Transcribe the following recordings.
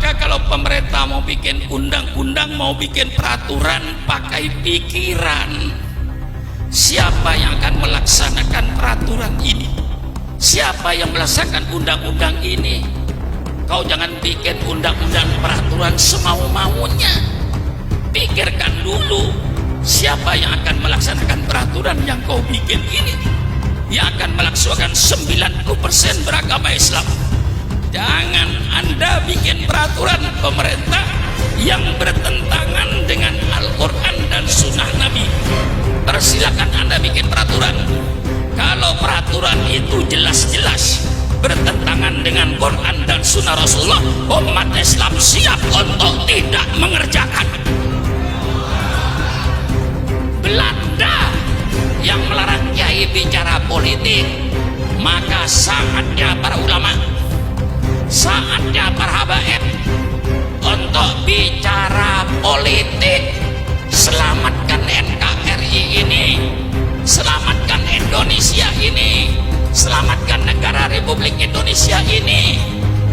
Maka kalau pemerintah mau bikin undang-undang, mau bikin peraturan, pakai pikiran. Siapa yang akan melaksanakan peraturan ini? Siapa yang melaksanakan undang-undang ini? Kau jangan bikin undang-undang peraturan semau-maunya. Pikirkan dulu, siapa yang akan melaksanakan peraturan yang kau bikin ini? Yang akan melaksanakan 90% beragama Islam. Jangan Anda bikin peraturan pemerintah yang bertentangan dengan Al-Quran dan Sunnah Nabi. Persilakan Anda bikin peraturan. Kalau peraturan itu jelas-jelas bertentangan dengan Quran dan Sunnah Rasulullah, umat Islam siap untuk tidak mengerjakan. Belanda yang melarang kiai bicara politik, maka saatnya para ulama, saatnya para habaib untuk bicara politik. Selamatkan NKRI ini, selamatkan Indonesia ini, selamatkan negara Republik Indonesia ini.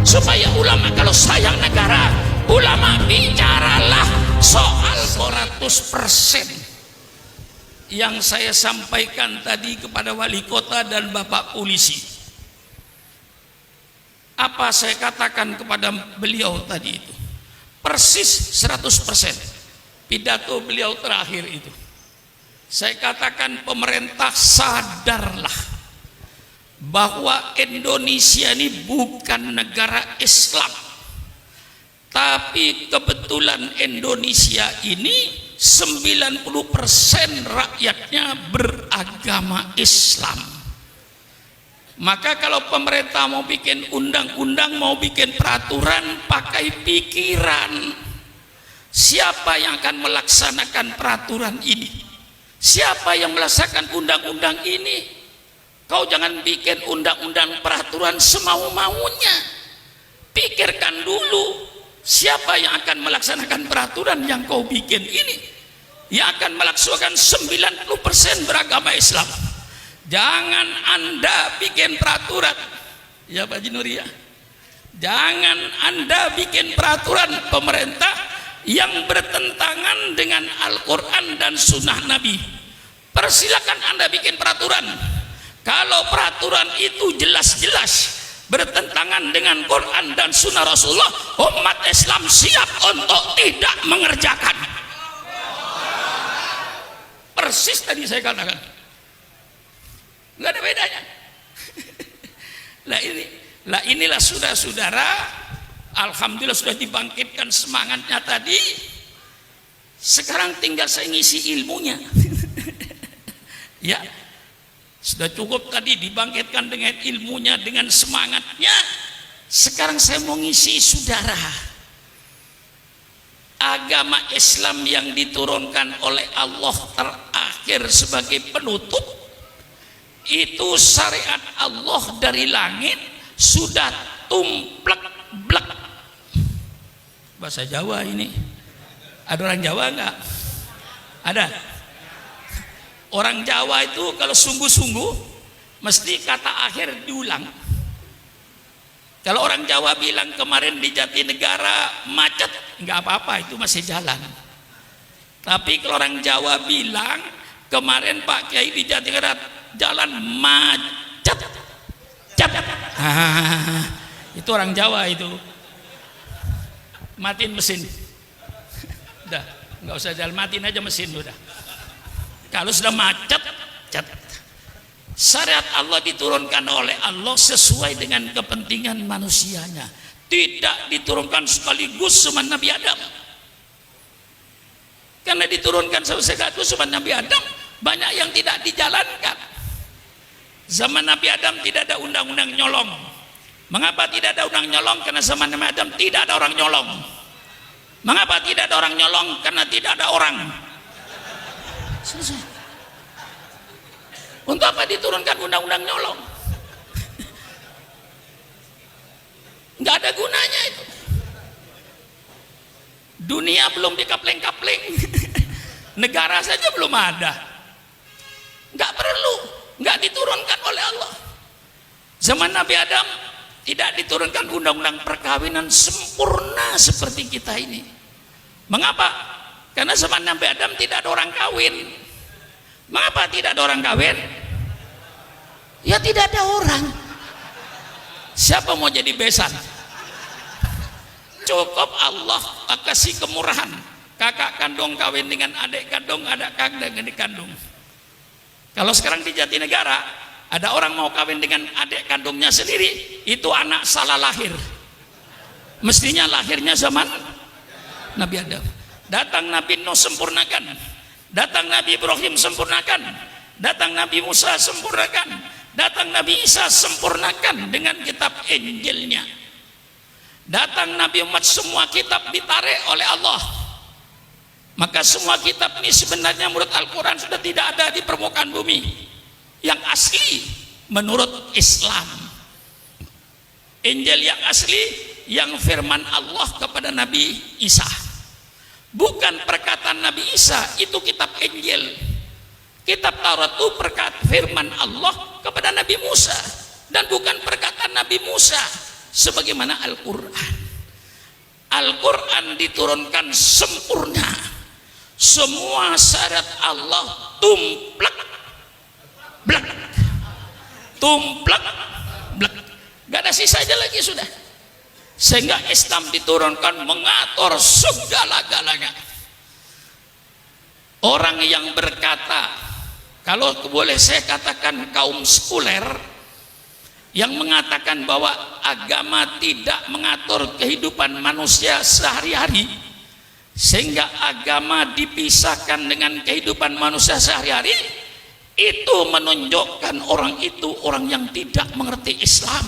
Supaya ulama kalau sayang negara, ulama bicaralah soal 100%. Yang saya sampaikan tadi kepada wali kota dan bapak polisi, apa saya katakan kepada beliau tadi itu persis 100%. Pidato beliau terakhir itu saya katakan, pemerintah sadarlah bahwa Indonesia ini bukan negara Islam, tapi kebetulan Indonesia ini 90% rakyatnya beragama Islam. Maka kalau pemerintah mau bikin undang-undang, mau bikin peraturan, pakai pikiran. Siapa yang akan melaksanakan peraturan ini? Siapa yang melaksanakan undang-undang ini? Kau jangan bikin undang-undang peraturan semau-maunya. Pikirkan dulu, siapa yang akan melaksanakan peraturan yang kau bikin ini? Yang akan melaksanakan 90% beragama Islam. Jangan Anda bikin peraturan, ya Pak Jinuria. Jangan Anda bikin peraturan pemerintah yang bertentangan dengan Al-Quran dan Sunnah Nabi. Persilakan Anda bikin peraturan. Kalau peraturan itu jelas-jelas bertentangan dengan Quran dan Sunnah Rasulullah, umat Islam siap untuk tidak mengerjakan. Persis tadi saya katakan, nggak ada bedanya. Inilah saudara-saudara, alhamdulillah sudah dibangkitkan semangatnya tadi. Sekarang tinggal saya ngisi ilmunya. Ya, sudah cukup tadi dibangkitkan dengan ilmunya, dengan semangatnya. Sekarang saya mau ngisi saudara. Agama Islam yang diturunkan oleh Allah terakhir sebagai penutup, itu syariat Allah dari langit sudah tumplek-blek. Bahasa Jawa ini. Ada orang Jawa enggak? Ada. Orang Jawa itu kalau sungguh-sungguh mesti kata akhir diulang. Kalau orang Jawa bilang kemarin di Jatinegara macet, enggak apa-apa, itu masih jalan. Tapi kalau orang Jawa bilang kemarin Pak Kiai di Jatinegara jalan macet, itu orang Jawa itu. Matiin mesin. Udah, nggak usah jalan, matiin aja mesin udah. Kalau sudah macet, syariat Allah diturunkan oleh Allah sesuai dengan kepentingan manusianya. Tidak diturunkan sekaligus sama Nabi Adam. Karena diturunkan sekaligus sama Nabi Adam, banyak yang tidak dijalankan. Zaman Nabi Adam tidak ada undang-undang nyolong. Mengapa tidak ada undang nyolong? Karena zaman Nabi Adam tidak ada orang nyolong. Mengapa tidak ada orang nyolong? Karena tidak ada orang. Selesai. Untuk apa diturunkan undang-undang nyolong? Nggak ada gunanya itu. Dunia belum dikapling-kapling. Negara saja belum ada. Nggak perlu, nggak diturunkan oleh Allah. Zaman Nabi Adam Tidak diturunkan undang-undang perkawinan sempurna seperti kita ini. Mengapa? Karena zaman Nabi Adam tidak ada orang kawin. Mengapa tidak ada orang kawin? Ya tidak ada orang. Siapa mau jadi besan? Cukup Allah kasih kemurahan. Kakak kandung kawin dengan adik kandung, adik kandung. Kalau sekarang di Jatinegara ada orang mau kawin dengan adik kandungnya sendiri, itu anak salah lahir. Mestinya lahirnya zaman Nabi Adam. Datang Nabi Nuh sempurnakan, datang Nabi Ibrahim sempurnakan, datang Nabi Musa sempurnakan, datang Nabi Isa sempurnakan dengan kitab Injilnya. Datang Nabi Muhammad, semua kitab ditarik oleh Allah. Maka semua kitab ini sebenarnya menurut Al-Quran sudah tidak ada di permukaan bumi. Yang asli menurut Islam, Injil yang asli, yang firman Allah kepada Nabi Isa, bukan perkataan Nabi Isa. Itu kitab Injil. Kitab Taurat itu perkataan firman Allah kepada Nabi Musa, dan bukan perkataan Nabi Musa sebagaimana Al-Quran. Al-Quran diturunkan sempurna, semua syarat Allah tumplak blek, tumplak blek, gak ada sisanya lagi sudah. Sehingga Islam diturunkan mengatur segala-galanya. Orang yang berkata, kalau boleh saya katakan kaum sekuler, yang mengatakan bahwa agama tidak mengatur kehidupan manusia sehari-hari, sehingga agama dipisahkan dengan kehidupan manusia sehari-hari, itu menunjukkan orang itu orang yang tidak mengerti Islam.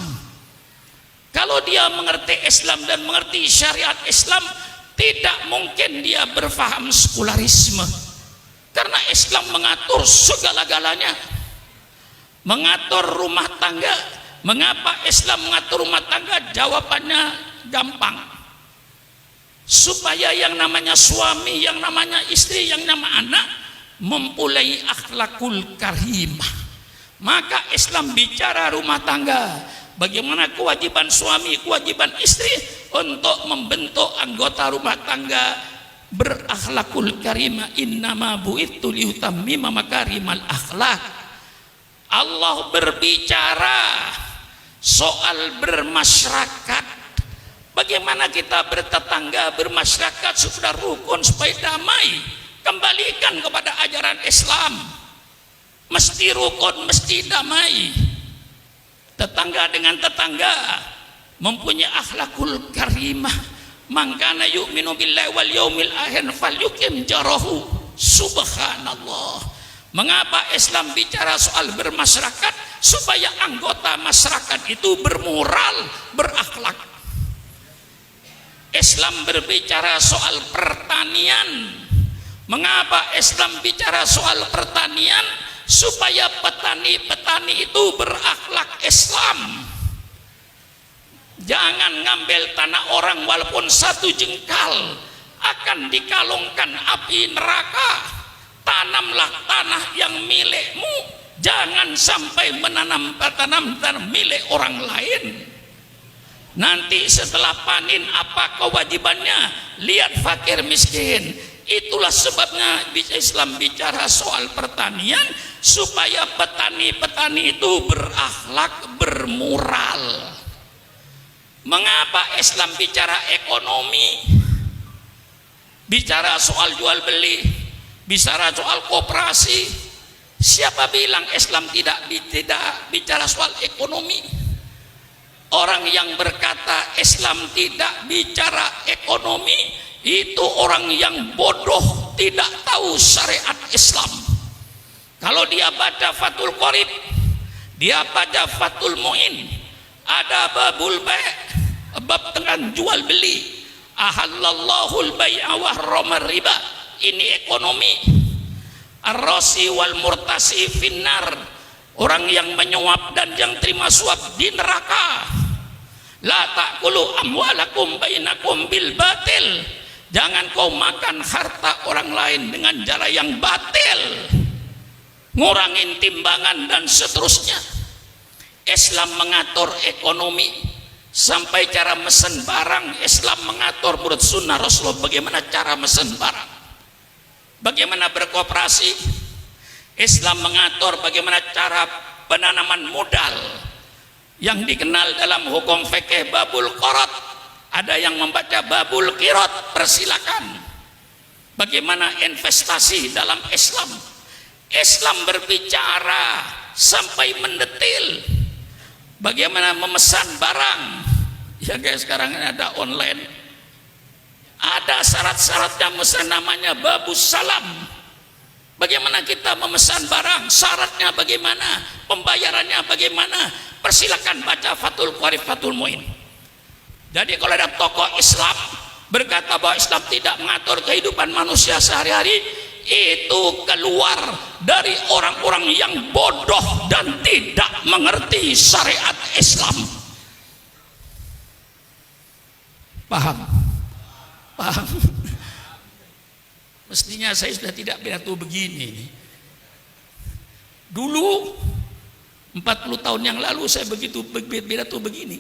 Kalau dia mengerti Islam dan mengerti syariat Islam, tidak mungkin dia berfaham sekularisme, karena Islam mengatur segala-galanya, mengatur rumah tangga. Mengapa Islam mengatur rumah tangga? Jawabannya gampang, supaya yang namanya suami, yang namanya istri, yang namanya anak mempunyai akhlakul karimah. Maka Islam bicara rumah tangga, bagaimana kewajiban suami, kewajiban istri untuk membentuk anggota rumah tangga berakhlakul karimah. Innama bu'itsu liutammima makarimal akhlak. Allah berbicara soal bermasyarakat, bagaimana kita bertetangga, bermasyarakat supaya rukun, supaya damai. Kembalikan kepada ajaran Islam, mesti rukun, mesti damai. Tetangga dengan tetangga mempunyai akhlakul karimah. Man kana yu'minu billahi wal yaumil akhir falyukim jarahu. Subhanallah. Mengapa Islam bicara soal bermasyarakat? Supaya anggota masyarakat itu bermoral, berakhlak. Islam berbicara soal pertanian. Mengapa Islam bicara soal pertanian? Supaya petani-petani itu berakhlak Islam. Jangan ngambil tanah orang walaupun satu jengkal, akan dikalungkan api neraka. Tanamlah tanah yang milikmu, jangan sampai menanam tanah milik orang lain. Nanti setelah panen apa kewajibannya? Lihat fakir miskin. Itulah sebabnya Islam bicara soal pertanian, supaya petani-petani itu berakhlak, bermoral. Mengapa Islam bicara ekonomi, bicara soal jual beli, bicara soal koperasi? Siapa bilang Islam tidak bicara soal ekonomi? Orang yang berkata Islam tidak bicara ekonomi, itu orang yang bodoh, tidak tahu syariat Islam. Kalau dia baca Fathul Qorib, dia baca Fathul Mu'in, ada babul bai', bab dengan jual beli, ahallallahul bai'a wa harrama riba, ini ekonomi. Ar-rasi wal murtasi finnar, orang yang menyuap dan yang terima suap di neraka. La ta'kulu amwalakum bainakum bil batil, jangan kau makan harta orang lain dengan cara yang batil, ngurangin timbangan dan seterusnya. Islam mengatur ekonomi. Sampai cara mesen barang, Islam mengatur menurut sunnah Rasulullah bagaimana cara mesen barang, bagaimana berkooperasi. Islam mengatur bagaimana cara penanaman modal yang dikenal dalam hukum fikih babul qirot. Ada yang membaca babul qirot, persilakan. Bagaimana investasi dalam Islam. Islam berbicara sampai mendetil bagaimana memesan barang. Ya guys, sekarang ada online, ada syarat-syaratnya, memesan namanya babus salam. Bagaimana kita memesan barang, syaratnya bagaimana, pembayarannya bagaimana. Persilakan baca Fathul Qarib, Fathul Muin. Jadi kalau ada tokoh Islam berkata bahwa Islam tidak mengatur kehidupan manusia sehari-hari, itu keluar dari orang-orang yang bodoh dan tidak mengerti syariat Islam. Paham? Paham? Mestinya saya sudah tidak pidato begini. Dulu 40 tahun yang lalu saya begitu pidato begini.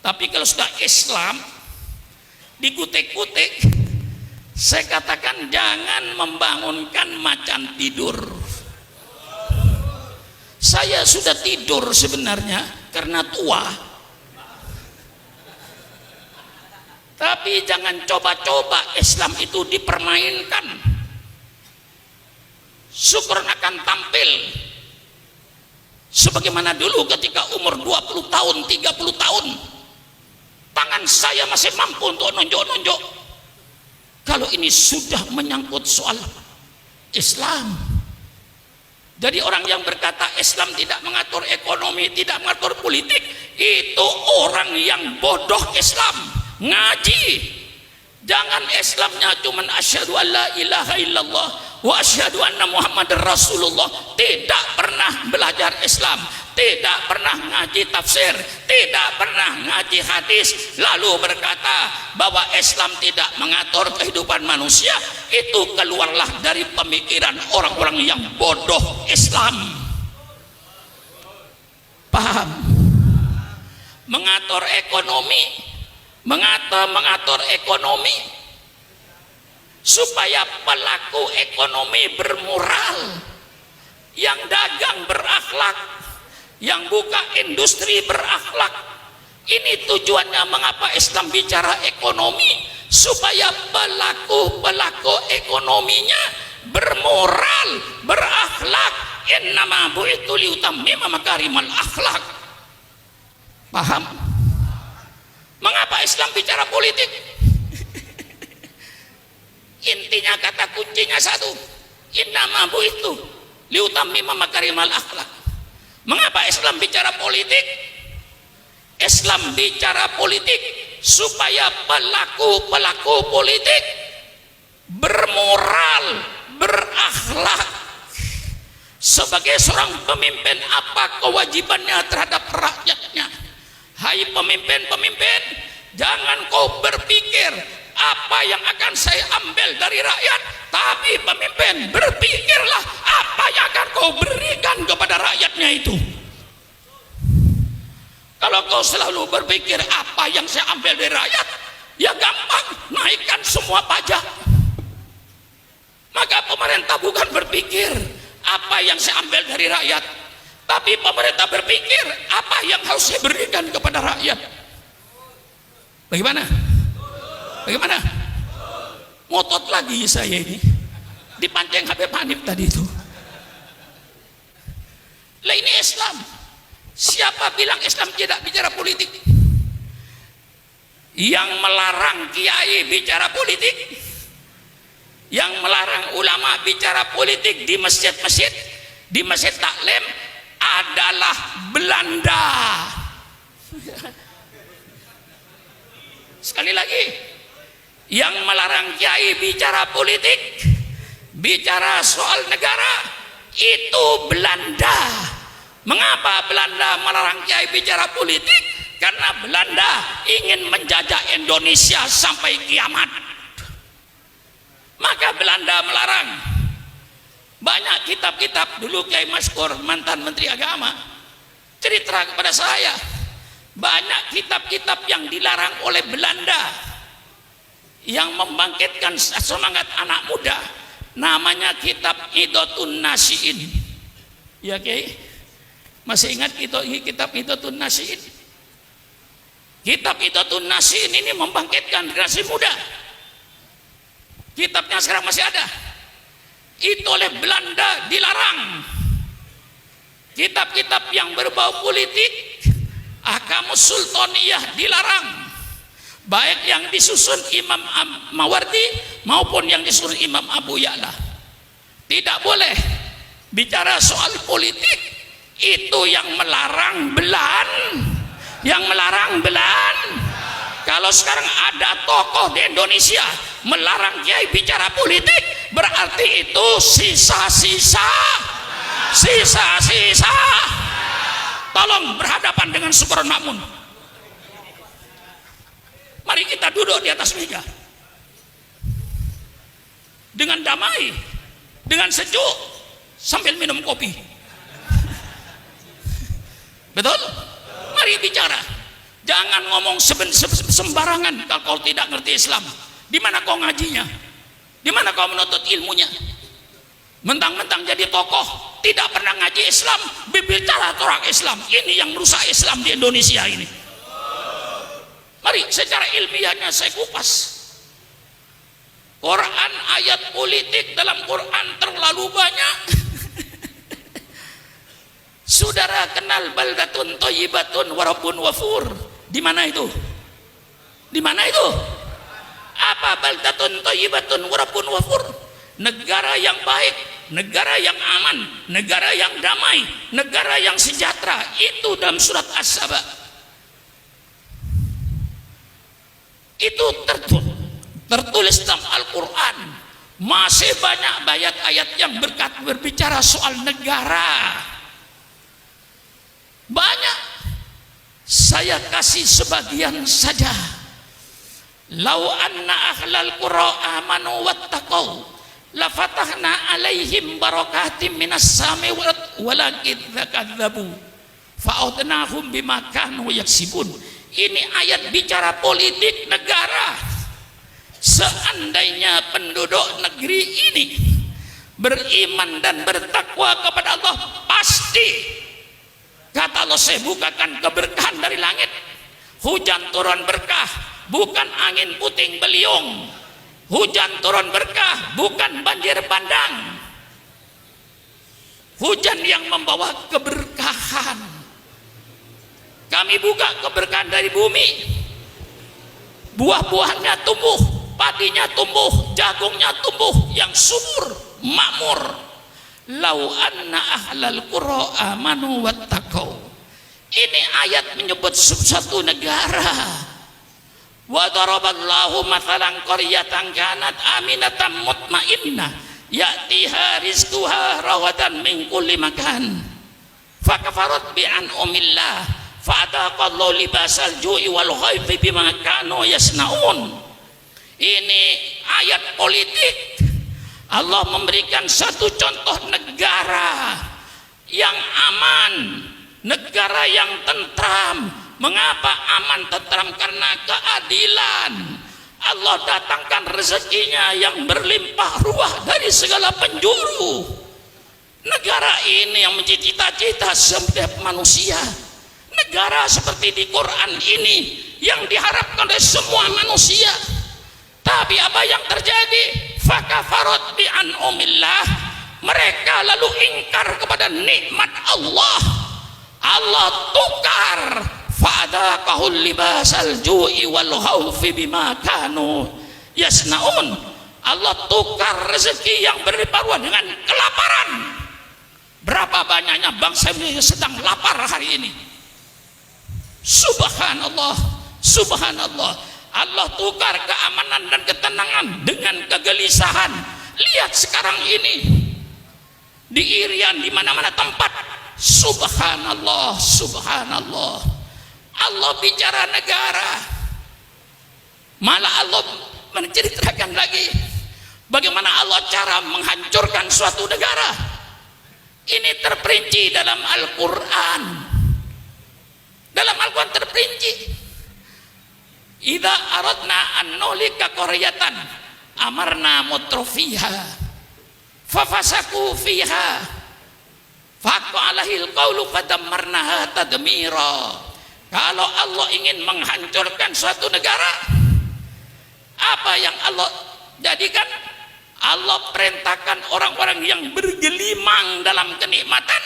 Tapi kalau sudah Islam dikutik-kutik, saya katakan jangan membangunkan macan tidur. Saya sudah tidur sebenarnya karena tua. Tapi jangan coba-coba Islam itu dipermainkan. Syukur akan tampil sebagaimana dulu ketika umur 20 tahun, 30 tahun. Tangan saya masih mampu untuk nunjuk-nunjuk. Kalau ini sudah menyangkut soal Islam. Jadi orang yang berkata Islam tidak mengatur ekonomi, tidak mengatur politik, itu orang yang bodoh Islam. Ngaji, jangan Islamnya cuman asyhadu alla ilaha illallah wa asyhadu anna muhammadar rasulullah, tidak pernah belajar Islam, tidak pernah ngaji tafsir, tidak pernah ngaji hadis, lalu berkata bahwa Islam tidak mengatur kehidupan manusia. Itu keluarlah dari pemikiran orang-orang yang bodoh Islam. Paham? Mengatur ekonomi, mengatur ekonomi supaya pelaku ekonomi bermoral, yang dagang berakhlak, yang buka industri berakhlak. Ini tujuannya mengapa Islam bicara ekonomi, supaya pelaku ekonominya bermoral, berakhlak. Innama bu'itsu liutammima makarimal akhlak. Paham? Mengapa Islam bicara politik? Intinya kata kuncinya satu, innama bu'itsu liutammima makarimal akhlak. Mengapa Islam bicara politik? Islam bicara politik supaya pelaku politik bermoral, berakhlak. Sebagai seorang pemimpin, apa kewajibannya terhadap rakyatnya? Hai pemimpin-pemimpin, jangan kau berpikir apa yang akan saya ambil dari rakyat, tapi pemimpin berpikirlah apa yang akan kau berikan kepada rakyatnya itu. Kalau kau selalu berpikir apa yang saya ambil dari rakyat, ya gampang, naikkan semua pajak. Maka pemerintah bukan berpikir apa yang saya ambil dari rakyat, tapi pemerintah berpikir apa yang harus saya berikan kepada rakyat. Bagaimana? Bagaimana? Ngotot lagi saya ini, dipancing Habib Hanif tadi itu. Lah ini Islam. Siapa bilang Islam tidak bicara politik? Yang melarang kiai bicara politik, yang melarang ulama bicara politik di masjid-masjid, di masjid taklim adalah Belanda. Sekali lagi, yang melarang kiai bicara politik, bicara soal negara, itu Belanda. Mengapa Belanda melarang kiai bicara politik? Karena Belanda ingin menjajah Indonesia sampai kiamat. Maka Belanda melarang. Banyak kitab-kitab dulu Kiai Maskur, mantan Menteri Agama, cerita kepada saya, Banyak kitab-kitab yang dilarang oleh Belanda yang membangkitkan semangat anak muda, namanya kitab Idotun Nasiin. Ya Kiai, masih ingat kitab Idotun Nasiin? Kitab Idotun Nasiin ini membangkitkan generasi muda. Kitabnya sekarang masih ada. Itu oleh Belanda dilarang. Kitab-kitab yang berbau politik, Ahkamus Sultaniyah dilarang. Baik yang disusun Imam Mawardi maupun yang disusun Imam Abu Ya'la. Tidak boleh bicara soal politik. Itu yang melarang belan. Yang melarang belan. Kalau sekarang ada tokoh di Indonesia melarang kiai bicara politik, berarti itu sisa-sisa. Tolong berhadapan dengan Sukron Makmun. Mari kita duduk di atas meja dengan damai, dengan sejuk, sambil minum kopi. Betul? Mari bicara. Jangan ngomong sembarangan kalau tidak ngerti Islam. Di mana kau ngajinya? Di mana kau menuntut ilmunya? Mentang-mentang jadi tokoh, tidak pernah ngaji Islam, berbicara orang Islam. Ini yang merusak Islam di Indonesia ini. Mari secara ilmiahnya saya kupas. Quran, ayat politik dalam Quran terlalu banyak. Saudara kenal baldatun thayyibatun wa rabbun ghafur? Di mana itu? Di mana itu? Apa baldatun thayyibatun wa rabbun ghafur? Negara yang baik, negara yang aman, negara yang damai, negara yang sejahtera. Itu dalam surat As-Saba. Itu tertulis dalam Al-Quran. Masih banyak ayat-ayat yang berbicara soal negara. Banyak. Saya kasih sebagian saja. Lau anna ahlal qura amanu wattaqau la fatahna alaihim barakatim minas sami walakin dzakadzabu fa'udnahum bima kanu yaksibun. Ini ayat bicara politik negara. Seandainya penduduk negeri ini beriman dan bertakwa kepada Allah, pasti kata Allah, saya bukakan keberkahan dari langit. Hujan turun berkah, bukan angin puting beliung. Hujan turun berkah, bukan banjir bandang. Hujan yang membawa keberkahan. Kami buka keberkahan dari bumi. Buah-buahnya tumbuh, padinya tumbuh, jagungnya tumbuh, yang subur, makmur. Lau anna ahlal qura amanu wattaqau. Ini ayat menyebut satu negara. Wa daraballahu mathalan qaryatan kanat aminatan mutmainnah ya'tiha rizquha rawadan min kulli makan fakafarat bi an'amillah fa'adaqallahu libasal ju'i wal khawfi bima kanu yasnaun. Ini ayat politik. Allah memberikan satu contoh negara yang aman, negara yang tentram. Mengapa aman tentram? Karena keadilan. Allah datangkan rezekinya yang berlimpah ruah dari segala penjuru. Negara ini yang menjadi cita-cita setiap manusia. Negara seperti di Quran ini yang diharapkan oleh semua manusia. Tapi apa yang terjadi? Fakafarat bi an'amillah. Mereka lalu ingkar kepada nikmat Allah. Allah tukar. Fa'adaqahul libasal ju'i wal khawfi bima kanu yasnaun. Allah tukar rezeki yang berlimpah ruah dengan kelaparan. Berapa banyaknya bangsa ini sedang lapar hari ini. Subhanallah, subhanallah. Allah tukar keamanan dan ketenangan dengan kegelisahan. Lihat sekarang ini di Irian, di mana-mana tempat. Subhanallah, subhanallah. Allah bicara negara. Malah Allah menceritakan lagi bagaimana Allah cara menghancurkan suatu negara. Ini terperinci dalam Al-Quran. Dalam Al-Quran terperinci. Idza aradna an nuhlika qaryatan amarna mutrafiha fafasaku fiha faqqa alahil qawlu fadammarnaha tadmira. Kalau Allah ingin menghancurkan suatu negara, apa yang Allah jadikan? Allah perintahkan orang-orang yang bergelimang dalam kenikmatan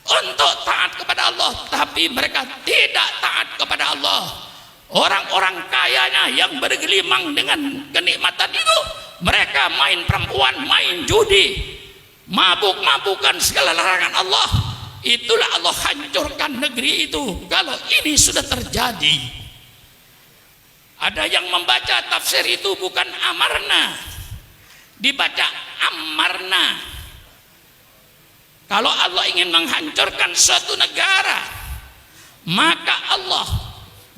untuk taat kepada Allah, tapi mereka tidak taat kepada Allah. Orang-orang kayanya yang bergelimang dengan kenikmatan itu, mereka main perempuan, main judi, mabuk-mabukan segala larangan Allah. Itulah Allah hancurkan negeri itu kalau ini sudah terjadi. Ada yang membaca tafsir itu bukan amarna, dibaca amarna. Kalau Allah ingin menghancurkan suatu negara, maka Allah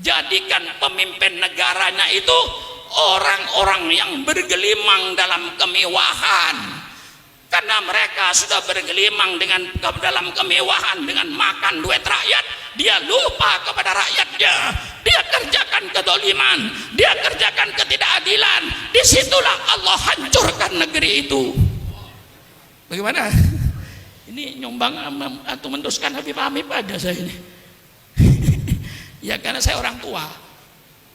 jadikan pemimpin negaranya itu orang-orang yang bergelimang dalam kemewahan. Karena mereka sudah bergelimang dalam kemewahan, dengan makan duit rakyat, dia lupa kepada rakyatnya. Dia kerjakan kedoliman, dia kerjakan ketidakadilan. Disitulah Allah hancurkan negeri itu. Bagaimana? Ini nyumbang atau menduskan Habib Hamid pada saya ini. Ya karena saya orang tua,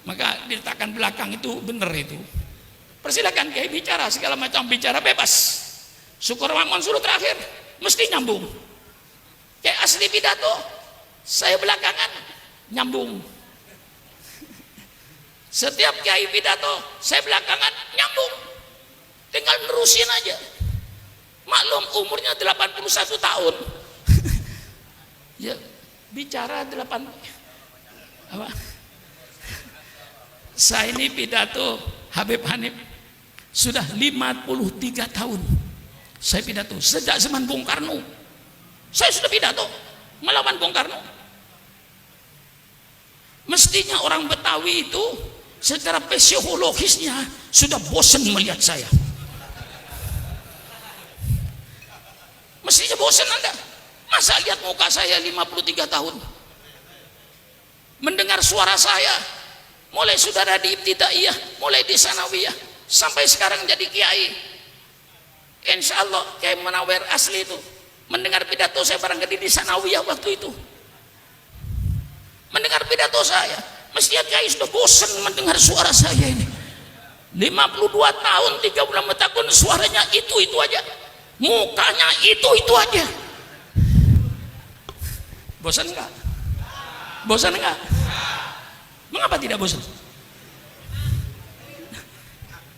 maka diletakkan belakang itu benar itu. Persilakan Kiai bicara segala macam, bicara bebas. Syukur Mamun suruh terakhir mesti nyambung. Kayak asli pidato, saya belakangan nyambung. Setiap Kiai pidato saya belakangan nyambung. Tinggal nerusin aja. Maklum umurnya 81 tahun. Ya bicara 8 apa? Saya ini pidato Habib Hanif sudah 53 tahun. Saya pidato sejak zaman Bung Karno. Saya sudah pidato melawan Bung Karno. Mestinya orang Betawi itu secara psikologisnya sudah bosan melihat saya. Mestinya bosan Anda. Masa lihat muka saya 53 tahun? Mendengar suara saya mulai saudara di ibtidaiyah, mulai di sanawiyah sampai sekarang jadi kiai. Insya Allah Kiai Munawir asli itu mendengar pidato saya barangkali di sanawiyah waktu itu. Mendengar pidato saya, mestinya kiai sudah bosan mendengar suara saya ini. 52 tahun 3 bulan bertahun suaranya itu aja. Mukanya itu aja. Bosan enggak? Bosan enggak? Mengapa tidak bosan?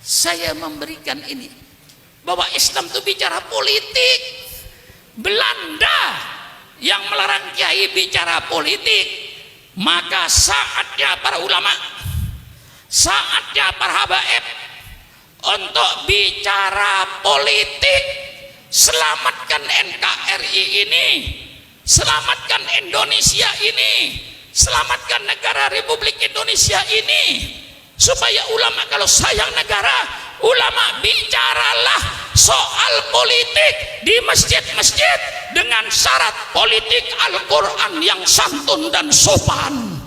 Saya memberikan ini bahwa Islam itu bicara politik. Belanda yang melarang kiai bicara politik, maka saatnya para ulama, saatnya para habaib untuk bicara politik. Selamatkan NKRI ini, selamatkan Indonesia ini, selamatkan negara Republik Indonesia ini, supaya ulama kalau sayang negara, ulama bicaralah soal politik di masjid-masjid dengan syarat politik Al-Quran yang santun dan sopan,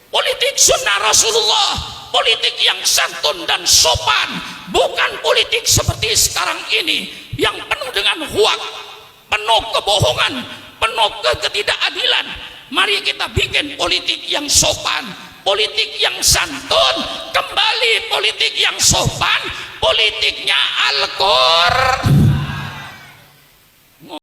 politik sunnah Rasulullah, politik yang santun dan sopan, bukan politik seperti sekarang ini yang penuh dengan hoak, penuh kebohongan, penuh ketidakadilan. Mari kita bikin politik yang sopan, politik yang santun, kembali politik yang sopan, politiknya Al-Qur'an.